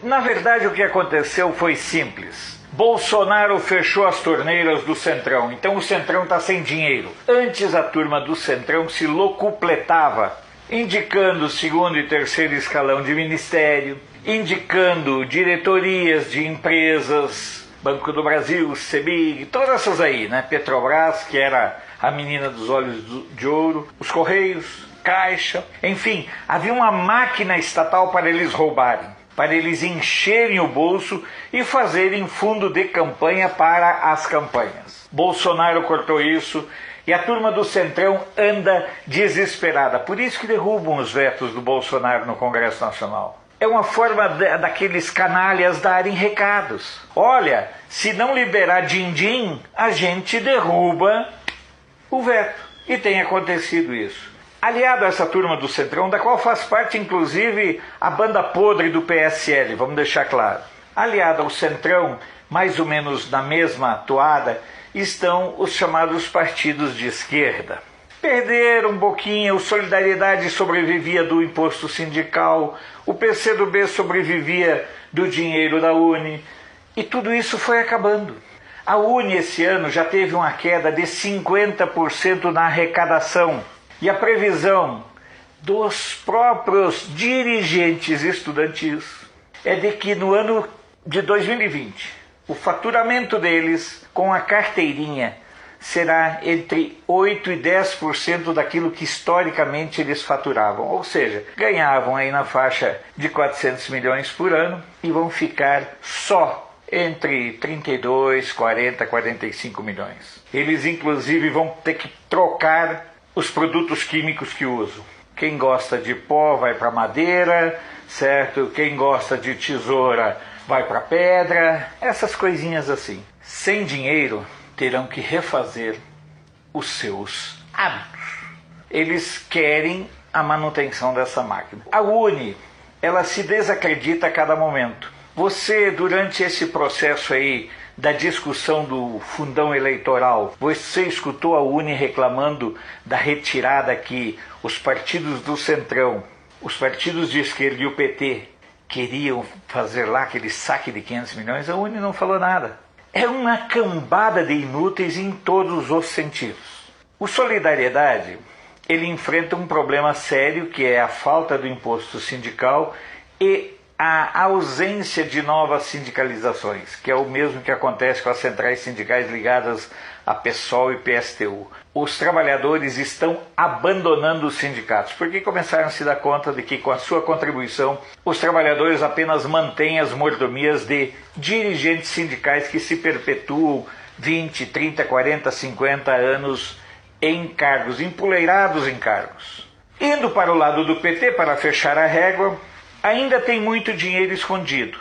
Na verdade, o que aconteceu foi simples. Bolsonaro fechou as torneiras do Centrão, então o Centrão está sem dinheiro. Antes a turma do Centrão se locupletava, indicando segundo e terceiro escalão de ministério, indicando diretorias de empresas, Banco do Brasil, CEMIG, todas essas aí, né? Petrobras, que era a menina dos olhos de ouro, os Correios, Caixa, enfim, havia uma máquina estatal para eles roubarem, para eles encherem o bolso e fazerem fundo de campanha para as campanhas. Bolsonaro cortou isso e a turma do Centrão anda desesperada. Por isso que derrubam os vetos do Bolsonaro no Congresso Nacional. É uma forma daqueles canalhas darem recados. Olha, se não liberar din-din, a gente derruba o veto. E tem acontecido isso. Aliado a essa turma do Centrão, da qual faz parte inclusive a banda podre do PSL, vamos deixar claro. Aliado ao Centrão, mais ou menos na mesma toada, estão os chamados partidos de esquerda. Perderam um pouquinho, o Solidariedade sobrevivia do imposto sindical, o PCdoB sobrevivia do dinheiro da Uni, e tudo isso foi acabando. A Uni esse ano já teve uma queda de 50% na arrecadação. E a previsão dos próprios dirigentes estudantis é de que no ano de 2020, o faturamento deles com a carteirinha será entre 8% e 10% daquilo que historicamente eles faturavam. Ou seja, ganhavam aí na faixa de 400 milhões por ano e vão ficar só entre 32, 40, 45 milhões. Eles inclusive vão ter que trocar os produtos químicos que usam. Quem gosta de pó vai para madeira, certo? Quem gosta de tesoura vai para pedra, essas coisinhas assim. Sem dinheiro, terão que refazer os seus hábitos. Eles querem a manutenção dessa máquina. A Uni, ela se desacredita a cada momento. Você, durante esse processo aí da discussão do fundão eleitoral, você escutou a Uni reclamando da retirada que os partidos do Centrão, os partidos de esquerda e o PT queriam fazer lá aquele saque de 500 milhões? A Uni não falou nada. É uma cambada de inúteis em todos os sentidos. O Solidariedade, ele enfrenta um problema sério, que é a falta do imposto sindical e a ausência de novas sindicalizações, que é o mesmo que acontece com as centrais sindicais ligadas a PSOL e PSTU. Os trabalhadores estão abandonando os sindicatos, porque começaram a se dar conta de que com a sua contribuição os trabalhadores apenas mantêm as mordomias de dirigentes sindicais que se perpetuam 20, 30, 40, 50 anos em cargos, empoleirados em cargos. Indo para o lado do PT, para fechar a régua, ainda tem muito dinheiro escondido,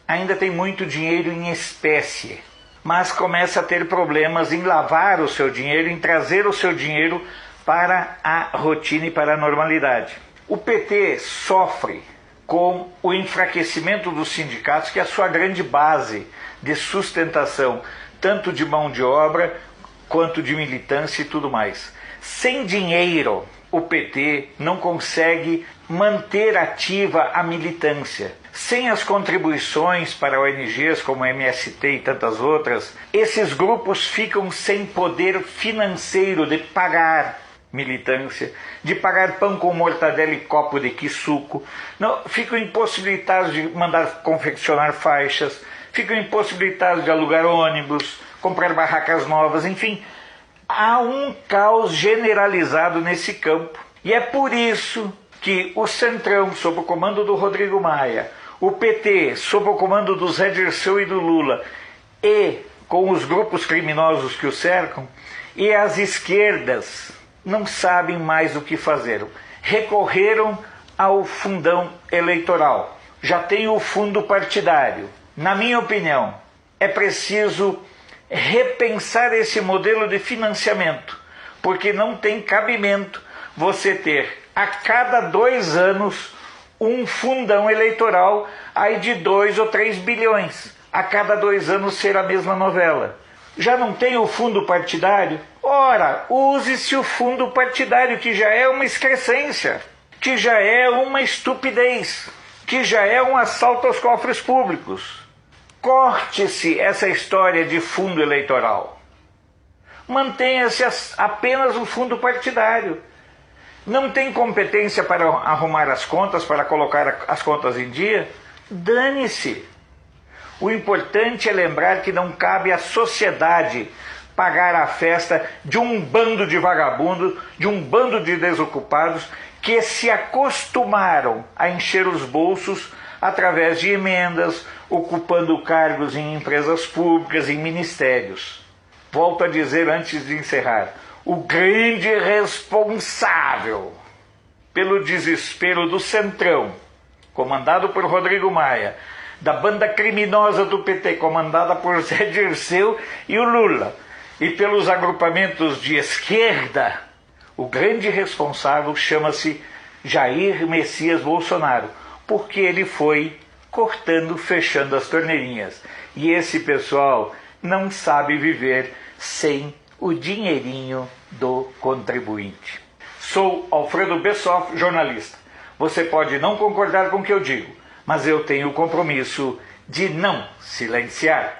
ainda tem muito dinheiro em espécie, mas começa a ter problemas em lavar o seu dinheiro, em trazer o seu dinheiro para a rotina e para a normalidade. O PT sofre com o enfraquecimento dos sindicatos, que é a sua grande base de sustentação, tanto de mão de obra quanto de militância e tudo mais. Sem dinheiro, o PT não consegue manter ativa a militância. Sem as contribuições para ONGs como MST e tantas outras, esses grupos ficam sem poder financeiro de pagar militância, de pagar pão com mortadela e copo de quissuco, não, ficam impossibilitados de mandar confeccionar faixas, ficam impossibilitados de alugar ônibus, comprar barracas novas, enfim. Há um caos generalizado nesse campo. E é por isso que o Centrão, sob o comando do Rodrigo Maia, o PT, sob o comando do Zé Dirceu e do Lula, e com os grupos criminosos que o cercam, e as esquerdas não sabem mais o que fazer. Recorreram ao fundão eleitoral. Já tem o fundo partidário. Na minha opinião, é preciso repensar esse modelo de financiamento, porque não tem cabimento você ter a cada 2 anos um fundão eleitoral aí de 2 ou 3 bilhões. A cada 2 anos ser a mesma novela. Já não tem o fundo partidário? Ora, use-se o fundo partidário, que já é uma excrescência, que já é uma estupidez, que já é um assalto aos cofres públicos. Corte-se essa história de fundo eleitoral. Mantenha-se apenas o fundo partidário. Não tem competência para arrumar as contas, para colocar as contas em dia? Dane-se. O importante é lembrar que não cabe à sociedade pagar a festa de um bando de vagabundos, de um bando de desocupados que se acostumaram a encher os bolsos através de emendas, ocupando cargos em empresas públicas, em ministérios. Volto a dizer antes de encerrar, o grande responsável pelo desespero do Centrão, comandado por Rodrigo Maia, da banda criminosa do PT, comandada por Zé Dirceu e o Lula, e pelos agrupamentos de esquerda, o grande responsável chama-se Jair Messias Bolsonaro, porque ele foi cortando, fechando as torneirinhas. E esse pessoal não sabe viver sem o dinheirinho do contribuinte. Sou Alfredo Bessoff, jornalista. Você pode não concordar com o que eu digo, mas eu tenho o compromisso de não silenciar.